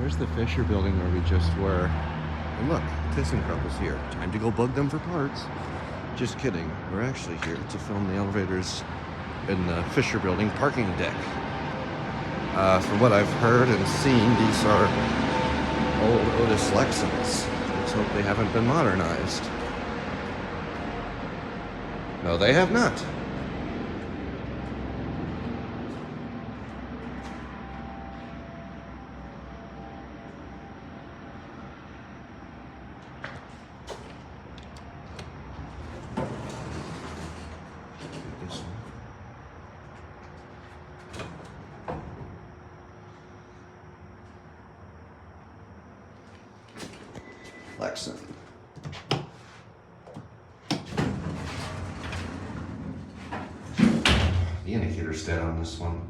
There's the Fisher building where we just were. And look, ThyssenKrupp is here. Time to go bug them for parts. Just kidding. We're actually here to film the elevators in the Fisher building parking deck. From what I've heard and seen, these are old Otis Lexans. Let's hope they haven't been modernized. No, they have not. Lexan. The indicator's dead on this one.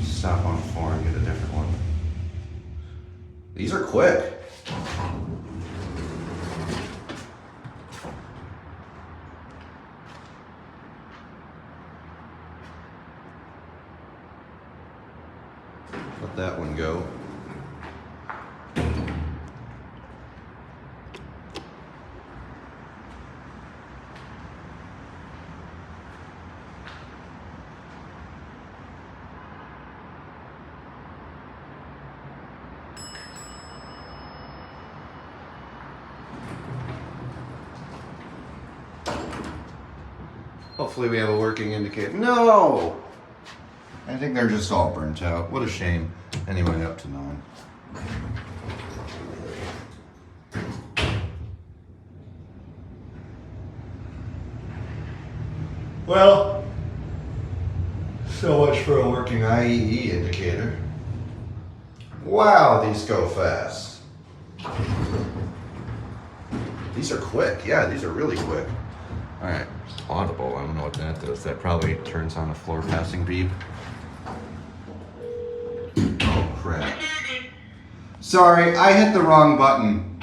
Stop on 4 and get a different one. These are quick. Let that one go. Hopefully we have a working indicator. No! I think they're just all burnt out. What a shame. Anyway, up to 9. Well, so much for a working IEE indicator. Wow, these go fast. These are quick. Yeah, these are really quick. All right, audible. I don't know what that does. That probably turns on a floor passing beep. Oh, crap. Sorry, I hit the wrong button.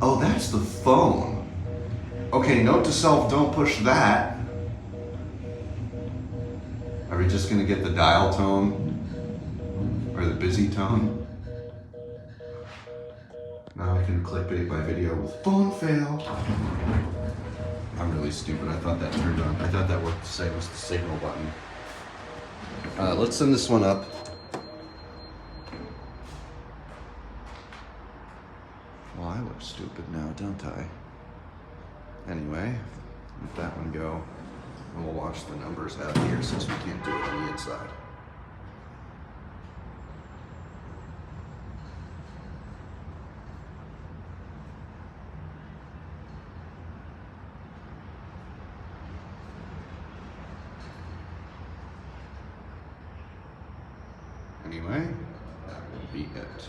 Oh, that's the phone. Okay, note to self, don't push that. Are we just gonna get the dial tone? Or the busy tone? Now I can clickbait my video with phone fail. I'm really stupid. I thought that turned on. I thought that worked the same as the signal button. Let's send this one up. Well, I look stupid now, don't I? Anyway, let that one go. And we'll watch the numbers out here since we can't do it on the inside. Anyway, that will be it.